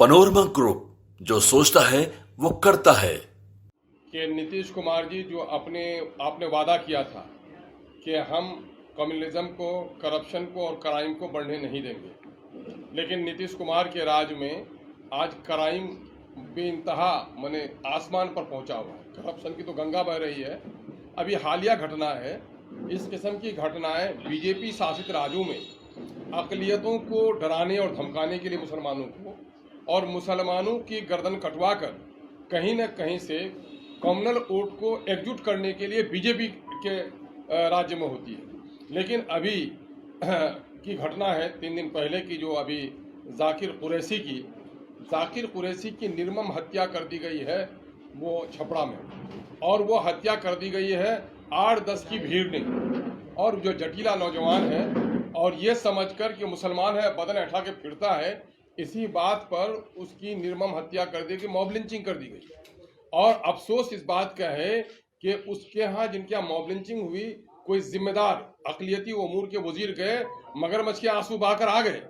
Panorama group, जो सोचता है वो करता है। कि नीतीश कुमार जी जो आपने वादा किया था कि हम कम्युनिज्म को, करप्शन को और क्राइम को बढ़ने नहीं देंगे, लेकिन नीतीश कुमार के राज में आज क्राइम बेइंतहा माने आसमान पर पहुंचा हुआ है। करप्शन की तो गंगा बह रही है। अभी हालिया घटना है, इस किस्म की घटनाएं बीजेपी शासित राज्यों में अकलियतों को डराने और धमकाने के लिए मुसलमानों को और मुसलमानों की गर्दन कटवाकर कहीं न कहीं से कम्युनल वोट को एकजुट करने के लिए बीजेपी के राज्य में होती है। लेकिन अभी की घटना है 3 दिन पहले की, जो अभी जाकिर कुरैशी की निर्मम हत्या कर दी गई है वो छपरा में, और वो हत्या कर दी गई है 8-10 की भीड़ ने, और जो जटीला नौजवान है और ये समझकर कि मुसलमान है बदन उठा के फिरता है, इसी बात पर उसकी निर्मम हत्या कर दी गई, मॉब लिंचिंग कर दी गई। और अफसोस इस बात का है कि उसके यहाँ जिनके यहाँ मॉब लिंचिंग हुई, कोई जिम्मेदार अकलियती उमूर के वजीर गए, मगरमच्छ के आंसू बहाकर आ गए।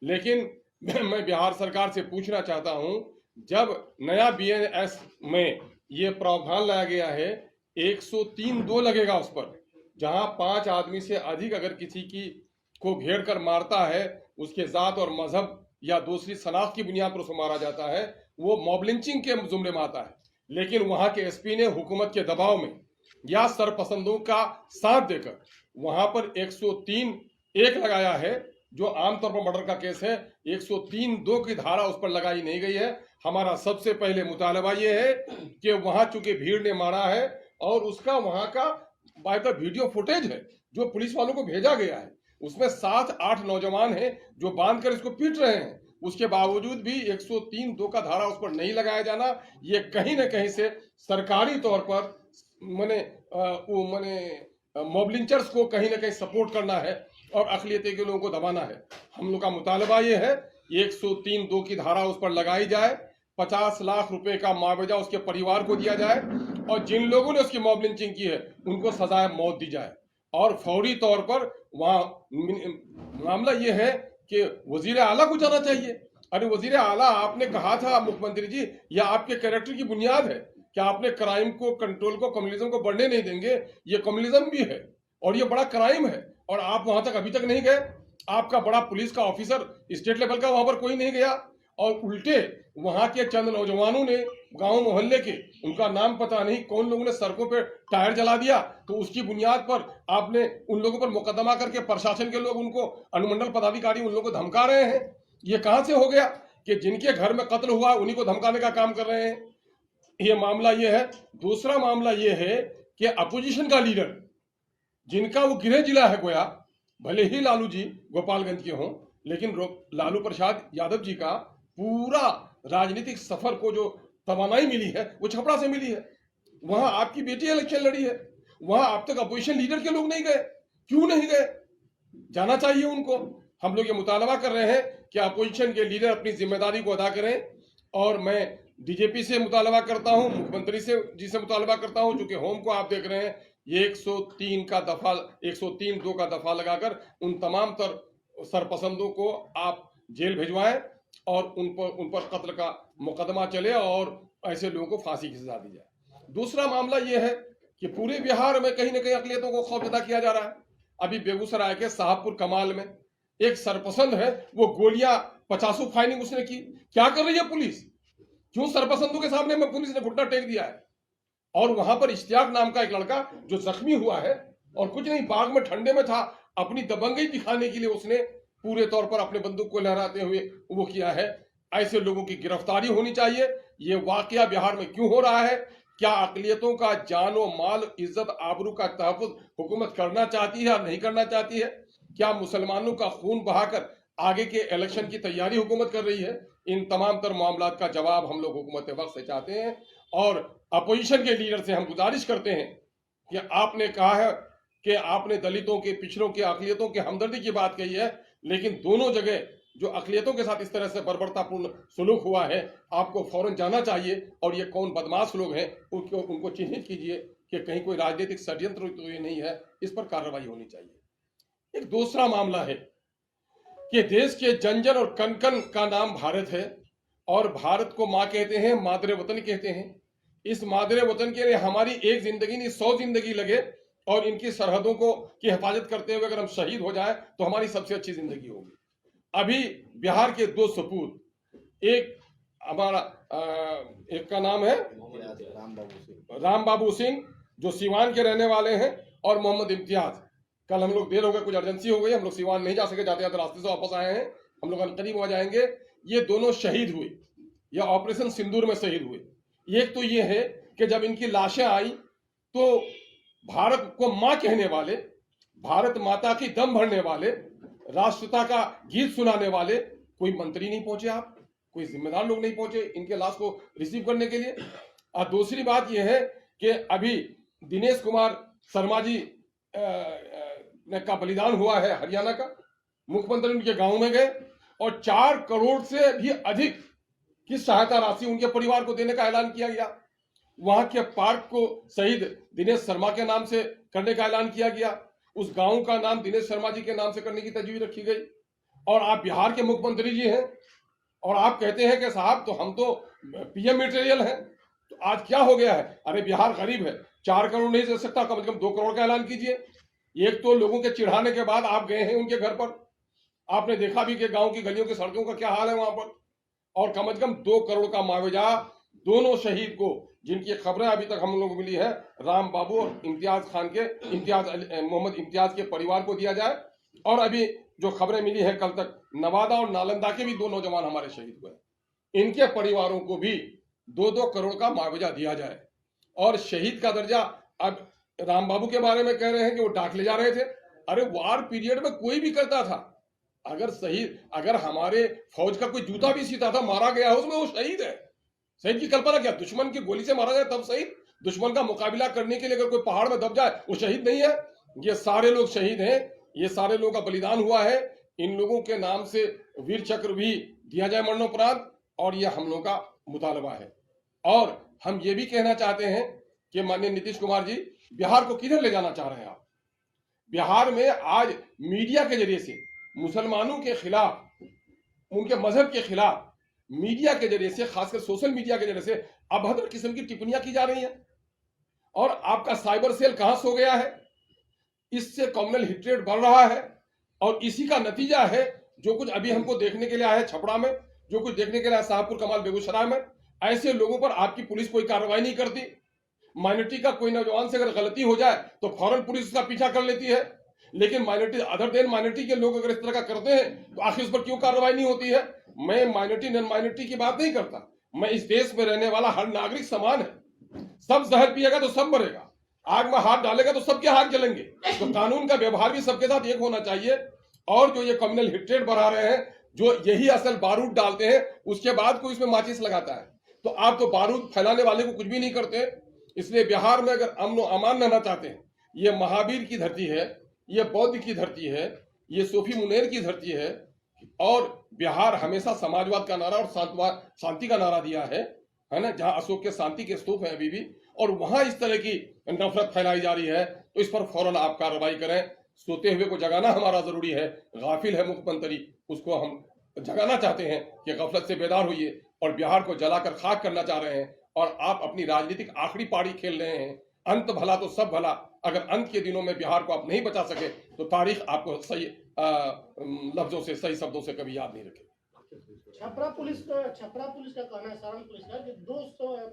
लेकिन मैं बिहार सरकार से पूछना चाहता हूं, जब नया बीएनएस में ये प्रावधान लाया गया है 103(2) लगेगा उस पर, जहां 5 आदमी से अधिक अगर किसी की को घेर कर मारता है, उसके जात और मजहब या दूसरी शनाख्त की बुनियाद पर उसको मारा जाता है, वो मॉब लिंचिंग के जुमरे में आता है। लेकिन वहां के एसपी ने हुकूमत के दबाव में या सरपसंदों का साथ देकर वहां पर 103(1) लगाया है, जो आमतौर पर मर्डर का केस है। 103(2) की धारा उस पर लगाई नहीं गई है। हमारा सबसे पहले मुतालबा ये है कि वहां चूंकि भीड़ ने मारा है और उसका वहां का बाकायदा वीडियो फुटेज है जो पुलिस वालों को भेजा गया है, उसमें 7-8 नौजवान हैं जो बांध कर इसको पीट रहे हैं। उसके बावजूद भी 103(2) का धारा उस पर नहीं लगाया जाना, ये कहीं ना कहीं से सरकारी तौर पर मॉब लिंचर्स को कहीं ना कहीं सपोर्ट करना है और अकलियती के लोगों को दबाना है। हम लोग का मुतालबा ये है 103(2) की धारा उस पर लगाई जाए, 50 लाख रुपए का मुआवजा उसके परिवार को दिया जाए, और जिन लोगों ने उसकी मॉब लिंचिंग की है उनको सजाए मौत दी जाए। और फौरी तौर पर वहां मामला ये है कि वजीर आला को जाना चाहिए। अरे वजीर आला, आपने कहा था मुख्यमंत्री जी, यह आपके कैरेक्टर की बुनियाद है कि आपने क्राइम को, कंट्रोल को, कम्युनिज्म को बढ़ने नहीं देंगे। ये कम्युनिज्म भी है और ये बड़ा क्राइम है, और आप वहां तक अभी तक नहीं गए। आपका बड़ा पुलिस का ऑफिसर स्टेट लेवल का वहां पर कोई नहीं गया, और उल्टे वहां के चंद नौजवानों ने, गांव मोहल्ले के, उनका नाम पता नहीं, कौन लोगों ने सड़कों पे टायर जला दिया, तो उसकी बुनियाद पर आपने उन लोगों पर मुकदमा करके प्रशासन के लोग, उनको अनुमंडल पदाधिकारी उन लोगों को धमका रहे हैं। ये कहां से हो गया कि जिनके घर में कत्ल हुआ उन्हीं को धमकाने का काम कर रहे हैं? ये मामला ये है। दूसरा मामला ये है कि अपोजिशन का लीडर, जिनका वो गृह जिला है गोया, भले ही लालू जी गोपालगंज के हों, लेकिन लालू प्रसाद यादव जी का पूरा राजनीतिक सफर को जो तवानाई मिली है वो छपरा से मिली है। वहां आपकी बेटी इलेक्शन लड़ी है, वहां अब तक अपोजिशन लीडर के लोग नहीं गए। क्यों नहीं गए? जाना चाहिए उनको। हम लोग ये मुतालबा कर रहे हैं कि अपोजिशन के लीडर अपनी जिम्मेदारी को अदा करें, और मैं डीजीपी से मुतालबा करता हूं, मुख्यमंत्री से जी से मुतालबा करता हूं, चूंकि होम को आप देख रहे हैं, ये 103(2) का दफा लगाकर उन तमाम सरपसंदों को आप जेल भिजवाएं और उन पर कत्ल का मुकदमा चले और ऐसे लोगों को फांसी की सजा दी जाए। दूसरा मामला यह है कि पूरे बिहार में कहीं ना कहीं अकलियतों को खौफजदा किया जा रहा है। अभी बेगूसराय के साहबपुर कमाल में एक सरपसंद है, वो गोलियां 50 फायरिंग उसने की। क्या कर रही है पुलिस? क्यों सरपसंदों के सामने में पुलिस ने घुटना टेक दिया है? और वहां पर इश्तियाक नाम का एक लड़का जो जख्मी हुआ है, और कुछ नहीं, बाग में ठंडे में था, अपनी दबंगई दिखाने के लिए उसने पूरे तौर पर अपने बंदूक को लहराते हुए वो किया है। ऐसे लोगों की गिरफ्तारी होनी चाहिए। ये वाकया बिहार में क्यों हो रहा है? क्या अकलियतों का जानो माल, इज्जत, आबरू का तहफ्फुज हुकूमत करना चाहती है या नहीं करना चाहती है? क्या मुसलमानों का खून बहाकर आगे के इलेक्शन की तैयारी हुकूमत कर रही है? इन तमाम तर मामला का जवाब हम लोग हुकूमत वक्त से चाहते हैं, और अपोजिशन के लीडर से हम गुजारिश करते हैं कि आपने कहा है कि आपने दलितों के, पिछड़ों के, अकलियतों के हमदर्दी की बात कही है, लेकिन दोनों जगह जो अकलियतों के साथ इस तरह से बर्बरतापूर्ण सुलूक हुआ है, आपको फौरन जाना चाहिए, और ये कौन बदमाश लोग हैं उनको चिन्हित कीजिए कि कहीं कोई राजनीतिक षड्यंत्र तो ये नहीं है, इस पर कार्रवाई होनी चाहिए। एक दूसरा मामला है कि देश के जन जन और कण कण का नाम भारत है, और भारत को माँ कहते हैं, मादरे वतन कहते हैं। इस मादरे वतन के लिए हमारी एक जिंदगी नहीं 100 जिंदगी लगे और इनकी सरहदों को की हिफाजत करते हुए अगर हम शहीद हो जाए तो हमारी सबसे अच्छी जिंदगी होगी। अभी बिहार के 2 सपूत, एक हमारा एक का नाम है राम बाबू सिंह जो सीवान के रहने वाले हैं, और मोहम्मद इम्तियाज। कल हम लोग देर हो गए, कुछ अर्जेंसी हो गई, हम लोग सीवान नहीं जा सके, जाते जाते रास्ते से वापस आए हैं। हम लोग करीब हो जाएंगे। ये दोनों शहीद हुए, या ऑपरेशन सिंदूर में शहीद हुए। एक तो ये है कि जब इनकी लाशें आई तो भारत को मां कहने वाले, भारत माता की दम भरने वाले, राष्ट्रपिता का गीत सुनाने वाले कोई मंत्री नहीं पहुंचे, आप कोई जिम्मेदार लोग नहीं पहुंचे इनके लाश को रिसीव करने के लिए। और दूसरी बात यह है कि अभी दिनेश कुमार शर्मा जी का बलिदान हुआ है हरियाणा का। मुख्यमंत्री उनके गांव में गए और 4 करोड़ से भी अधिक की सहायता राशि उनके परिवार को देने का ऐलान किया गया। वहां के पार्क को शहीद दिनेश शर्मा के नाम से करने का ऐलान किया गया। उस गांव का नाम दिनेश शर्मा जी के नाम से करने की तजवीज रखी गई। और आप बिहार के मुख्यमंत्री जी हैं और आप कहते हैं कि साहब तो हम तो पीएम मटेरियल हैं। तो आज क्या हो गया है? अरे बिहार गरीब है, 4 करोड़ नहीं दे सकता, कम से कम 2 करोड़ का ऐलान कीजिए। एक तो लोगों के चिढ़ाने के बाद आप गए हैं उनके घर पर, आपने देखा भी कि गांव की गलियों की सड़कों का क्या हाल है वहां पर। और कम से कम 2 करोड़ का मुआवजा दोनों शहीद को, जिनकी खबरें अभी तक हम लोगों को मिली है, राम बाबू और इम्तियाज खान के, मोहम्मद इम्तियाज के परिवार को दिया जाए। और अभी जो खबरें मिली है कल तक, नवादा और नालंदा के भी 2 नौजवान हमारे शहीद हुए, इनके परिवारों को भी 2-2 करोड़ का मुआवजा दिया जाए। और शहीद का दर्जा, अब राम बाबू के बारे में कह रहे हैं कि वो डाक ले जा रहे थे। अरे वार पीरियड में कोई भी करता था, अगर शहीद, अगर हमारे फौज का कोई जूता भी सीता था, मारा गया हो उसमें, वो शहीद है। शहीद की कल्पना क्या? दुश्मन की गोली से मारा जाए तब शहीद? दुश्मन का मुकाबला करने के लिए अगर कोई पहाड़ में दब जाए वो शहीद नहीं है? ये सारे लोग शहीद हैं, ये सारे लोगों का बलिदान हुआ है। इन लोगों के नाम से वीर चक्र भी दिया जाए मरणोपरांत, और ये हम लोगों का मुतालबा है। और हम ये भी कहना चाहते हैं कि माननीय नीतीश कुमार जी, बिहार को किधर ले जाना चाह रहे हैं आप? बिहार में आज मीडिया के जरिए से मुसलमानों के खिलाफ, उनके मजहब के खिलाफ मीडिया के जरिए से, खासकर सोशल मीडिया के जरिए से अभद्र किस्म की टिप्पणियां की जा रही हैं। और आपका साइबर सेल कहां सो गया है? इससे कम्युनल हिट्रेट बढ़ रहा है। और इसी का नतीजा है जो कुछ अभी हमको देखने के लिए आया है छपरा में, जो कुछ देखने के लिए आया शाहपुर कमाल बेगूसराय में। ऐसे लोगों पर आपकी पुलिस कोई कार्रवाई नहीं करती। माइनॉरिटी का कोई नौजवान से अगर गलती हो जाए तो फौरन पुलिस उसका पीछा कर लेती है। लेकिन माइनॉरिटी, अदर देन माइनॉरिटी के लोग अगर इस तरह का करते हैं तो आखिर उस पर क्यों कार्रवाई नहीं होती है? मैं माइनॉरिटी नॉन माइनॉरिटी की बात नहीं करता। मैं इस देश में रहने वाला हर नागरिक समान है। सब जहर पिएगा तो सब मरेगा, आग में हाथ डालेगा तो सबके हाथ जलेंगे। तो कानून का व्यवहार भी सबके साथ एक होना चाहिए। और जो ये कम्युनल हिट्रेट बढ़ा रहे हैं, जो यही असल बारूद डालते हैं, उसके बाद कोई इसमें माचिस लगाता है, तो आप तो बारूद फैलाने वाले को कुछ भी नहीं करते। इसलिए बिहार में अगर अमन और अमान रहना चाहते हैं, ये महावीर की धरती है, ये बौद्ध की धरती है, ये सूफी मुनेर की धरती है। और बिहार हमेशा समाजवाद का नारा और शांति का नारा दिया है ना, जहां अशोक के शांति के स्तूप है अभी भी, और वहां इस तरह की नफरत फैलाई जा रही है, तो इस पर फौरन आप कार्रवाई करें। सोते हुए को जगाना हमारा जरूरी है। गाफिल है मुख्यमंत्री, उसको हम जगाना चाहते हैं कि गफलत से बेदार होइए। और बिहार को जलाकर खाक करना चाह रहे हैं और आप अपनी राजनीतिक आखिरी पारी खेल रहे हैं। अंत भला तो सब भला। अगर अंत के दिनों में बिहार को आप नहीं बचा सके तो तारीख आपको सही लफ्जों से, सही शब्दों से कभी याद नहीं रखेगी। छपरा पुलिस का कहना है, सारण पुलिस का, कि 2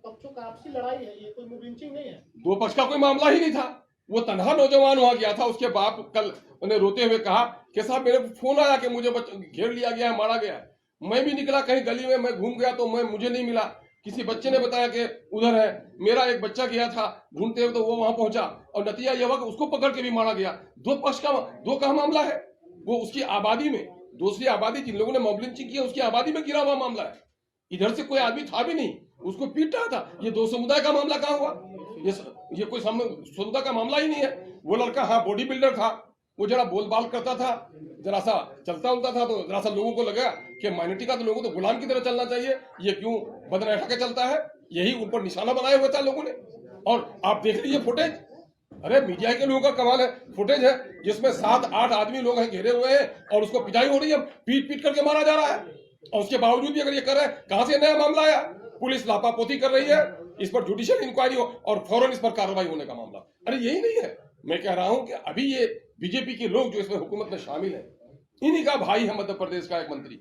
पक्षों का आपसी लड़ाई है, ये कोई मुबिंचिंग नहीं है। 2 पक्ष का कोई मामला ही नहीं था। वो तनहा नौजवान वहां गया था। उसके बाप कल उन्हें रोते हुए कहा कि साहब मेरे को फोन आया कि मुझे घेर लिया गया है, मारा गया है। मैं भी निकला कहीं गली में, मैं घूम गया तो मुझे नहीं मिला। किसी बच्चे ने बताया कि उधर है। मेरा एक बच्चा गया था ढूंढते हुए, तो वो वहां पहुंचा और नतीजा यह हुआ कि उसको पकड़ के भी मारा गया। 2 पक्ष का 2 का मामला है। वो उसकी आबादी में, दूसरी आबादी जिन लोगों ने मॉब लिंचिंग किया उसकी आबादी में गिरा हुआ मामला है। इधर से कोई आदमी था भी नहीं, उसको पीट रहा था। ये 2 समुदाय का मामला कहां हुआ? ये कोई समुदाय का मामला ही नहीं है। वो लड़का हाँ बॉडी बिल्डर था, वो जरा बोल बाल करता था, जरा सा चलता उलता था, तो जरा सा लोगों को लगा कि माइनॉरिटी का तो लोगों को गुलाम की तरह चलना चाहिए, ये क्यों बदन ऐठा के चलता है। यही उन पर निशाना बनाया हुआ था लोगों ने। और आप देख लीजिए फुटेज, अरे मीडिया के लोगों का कमाल है। फुटेज है जिसमें 7-8 आदमी लोग हैं, घेरे हुए हैं और उसको पिटाई हो रही है, पीट पीट करके मारा जा रहा है। और उसके बावजूद भी अगर ये कर रहे हैं, कहां से नया मामला आया? पुलिस लापापोती कर रही है, इस पर जुडिशियल इंक्वायरी हो और फौरन इस पर कार्रवाई होने का मामला। अरे यही नहीं है। मैं कह रहा हूं कि अभी ये बीजेपी के लोग जो इसमें हुकूमत में शामिल है, इन्हीं का भाई है मध्य प्रदेश का एक मंत्री,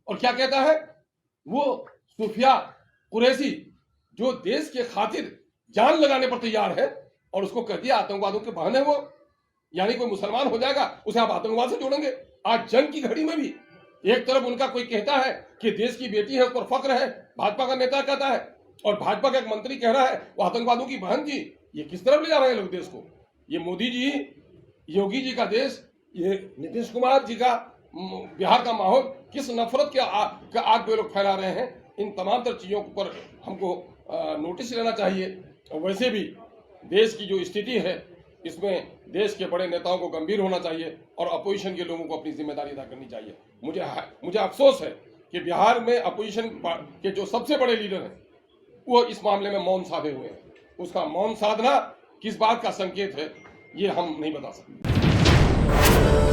और क्या कहता है वो सुफिया कुरैशी, जो देश के खातिर जान लगाने पर तैयार है, और उसको कह दिया आतंकवादियों के बहन है वो, यानी कोई मुसलमान हो जाएगा उसे आप आतंकवाद से जोड़ेंगे। आज जंग की घड़ी में भी एक तरफ उनका कोई कहता है कि देश की बेटी है, उस पर फक्र है, भाजपा का नेता कहता है, और भाजपा का एक मंत्री कह रहा है वो आतंकवादियों की बहन थी। ये किस तरफ ले जा रहे हैं लोग देश को? ये मोदी जी, योगी जी का देश, ये नीतीश कुमार जी का बिहार का माहौल किस नफरत के आग पे लोग फैला रहे हैं। इन तमाम तर चीजों पर हमको नोटिस लेना चाहिए। और वैसे भी देश की जो स्थिति है, इसमें देश के बड़े नेताओं को गंभीर होना चाहिए और अपोजिशन के लोगों को अपनी जिम्मेदारी अदा करनी चाहिए। मुझे अफसोस है कि बिहार में अपोजिशन के जो सबसे बड़े लीडर हैं वो इस मामले में मौन साधे हुए हैं। उसका मौन साधना किस बात का संकेत है, ये हम नहीं बता सकते।